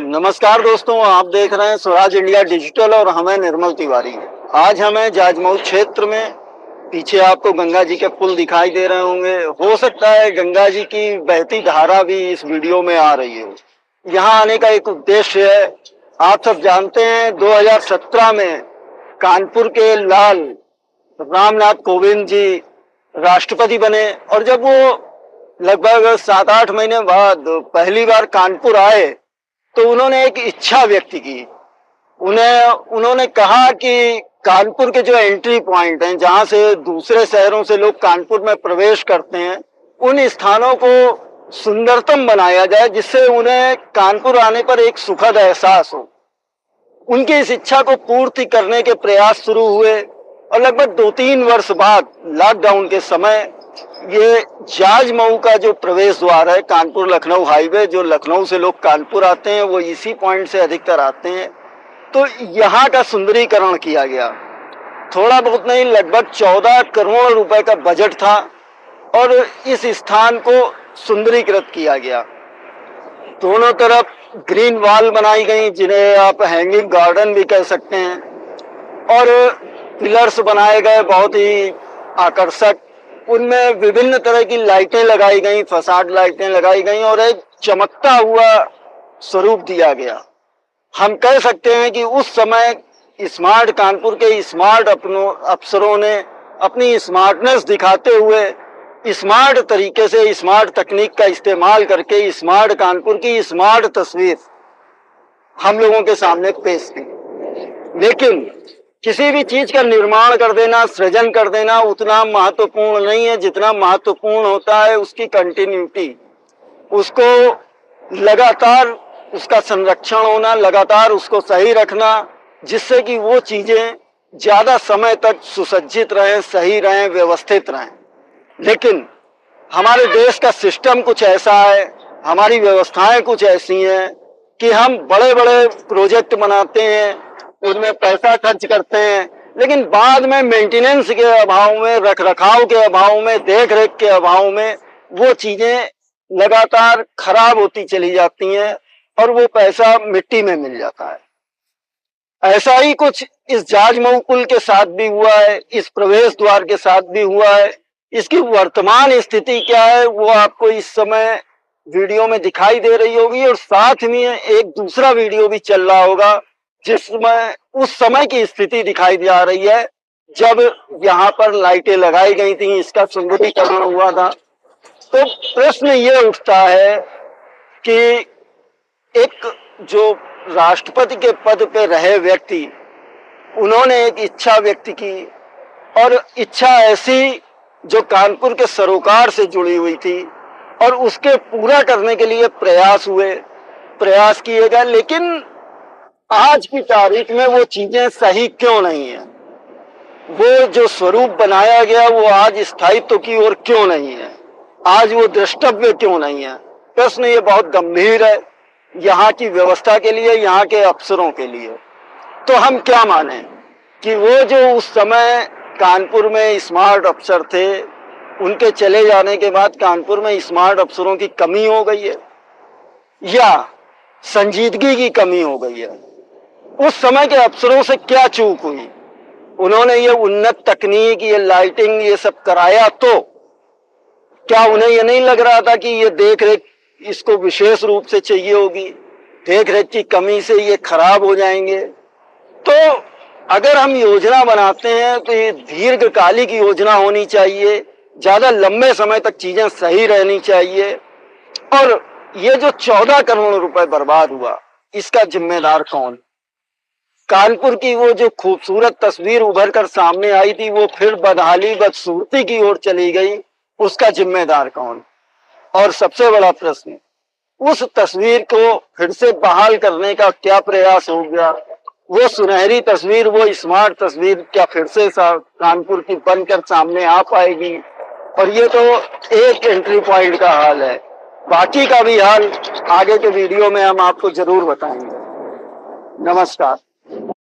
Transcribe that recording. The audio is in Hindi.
नमस्कार दोस्तों, आप देख रहे हैं स्वराज इंडिया डिजिटल और हमें निर्मल तिवारी। आज हमें जाजमऊ क्षेत्र में पीछे आपको गंगा जी के पुल दिखाई दे रहे होंगे। हो सकता है गंगा जी की बहती धारा भी इस वीडियो में आ रही हो। यहाँ आने का एक उद्देश्य है। आप सब जानते हैं 2017 में कानपुर के लाल रामनाथ कोविंद जी राष्ट्रपति बने और जब वो लगभग 7-8 महीने बाद पहली बार कानपुर आए तो उन्होंने एक इच्छा व्यक्त की। उन्होंने कहा कि कानपुर के जो एंट्री पॉइंट हैं, जहां से दूसरे शहरों से लोग कानपुर में प्रवेश करते हैं, उन स्थानों को सुंदरतम बनाया जाए जिससे उन्हें कानपुर आने पर एक सुखद एहसास हो। उनकी इस इच्छा को पूर्ति करने के प्रयास शुरू हुए और लगभग 2-3 वर्ष बाद लॉकडाउन के समय ये जाजमऊ का जो प्रवेश द्वार है, कानपुर लखनऊ हाईवे, जो लखनऊ से लोग कानपुर आते हैं वो इसी पॉइंट से अधिकतर आते हैं, तो यहाँ का सुंदरीकरण किया गया। थोड़ा बहुत नहीं, लगभग 14 करोड़ रुपए का बजट था और इस स्थान को सुंदरीकृत किया गया। दोनों तरफ ग्रीन वॉल बनाई गई, जिन्हें आप हैंगिंग गार्डन भी कह सकते हैं, और पिलर्स बनाए गए बहुत ही आकर्षक। उनमें विभिन्न तरह की लाइटें लगाई गई, फसाड लाइटें लगाई गई और एक चमकता हुआ स्वरूप दिया गया। हम कह सकते हैं कि उस समय स्मार्ट कानपुर के स्मार्ट अफसरों ने अपनी स्मार्टनेस दिखाते हुए स्मार्ट तरीके से, स्मार्ट तकनीक का इस्तेमाल करके स्मार्ट कानपुर की स्मार्ट तस्वीर हम लोगों के सामने पेश की। लेकिन किसी भी चीज का निर्माण कर देना, सृजन कर देना उतना महत्वपूर्ण नहीं है जितना महत्वपूर्ण होता है उसकी कंटिन्यूटी, उसको लगातार उसका संरक्षण होना, लगातार उसको सही रखना, जिससे कि वो चीजें ज्यादा समय तक सुसज्जित रहें, सही रहें, व्यवस्थित रहें। लेकिन हमारे देश का सिस्टम कुछ ऐसा है, हमारी व्यवस्थाएं कुछ ऐसी हैं कि हम बड़े बड़े प्रोजेक्ट बनाते हैं, उनमें पैसा खर्च करते हैं, लेकिन बाद में मेंटेनेंस के अभाव में, रखरखाव के अभाव में, देख रेख के अभाव में वो चीजें लगातार खराब होती चली जाती हैं और वो पैसा मिट्टी में मिल जाता है। ऐसा ही कुछ इस जाजमऊ पुल के साथ भी हुआ है, इस प्रवेश द्वार के साथ भी हुआ है। इसकी वर्तमान स्थिति क्या है वो आपको इस समय वीडियो में दिखाई दे रही होगी और साथ में एक दूसरा वीडियो भी चल रहा होगा जिसमें उस समय की स्थिति दिखाई जा रही है जब यहाँ पर लाइटें लगाई गई थी, इसका सुंदरीकरण हुआ था। तो प्रश्न ये उठता है कि एक जो राष्ट्रपति के पद पे रहे व्यक्ति, उन्होंने एक इच्छा व्यक्त की और इच्छा ऐसी जो कानपुर के सरोकार से जुड़ी हुई थी और उसके पूरा करने के लिए प्रयास किए गए। लेकिन आज की तारीख में वो चीजें सही क्यों नहीं है? वो जो स्वरूप बनाया गया वो आज स्थायित्व की ओर क्यों नहीं है? आज वो द्रष्टव्य क्यों नहीं है? प्रश्न ये बहुत गंभीर है यहाँ की व्यवस्था के लिए, यहाँ के अफसरों के लिए। तो हम क्या माने कि वो जो उस समय कानपुर में स्मार्ट अफसर थे, उनके चले जाने के बाद कानपुर में स्मार्ट अफसरों की कमी हो गई है या संजीदगी की कमी हो गई है? उस समय के अफसरों से क्या चूक हुई? उन्होंने ये उन्नत तकनीक, ये लाइटिंग, ये सब कराया, तो क्या उन्हें ये नहीं लग रहा था कि ये देख रेख इसको विशेष रूप से चाहिए होगी, देख रेख की कमी से ये खराब हो जाएंगे? तो अगर हम योजना बनाते हैं तो ये दीर्घकालिक योजना होनी चाहिए, ज्यादा लंबे समय तक चीजें सही रहनी चाहिए। और ये जो 14 करोड़ रुपए बर्बाद हुआ, इसका जिम्मेदार कौन? कानपुर की वो जो खूबसूरत तस्वीर उभर कर सामने आई थी वो फिर बदहाली, बदसूरती की ओर चली गई, उसका जिम्मेदार कौन? और सबसे बड़ा प्रश्न, उस तस्वीर को फिर से बहाल करने का क्या प्रयास हो गया? वो सुनहरी तस्वीर, वो स्मार्ट तस्वीर क्या फिर से कानपुर की बनकर सामने आ पाएगी? और ये तो एक एंट्री पॉइंट का हाल है, बाकी का भी हाल आगे के वीडियो में हम आपको जरूर बताएंगे। नमस्कार।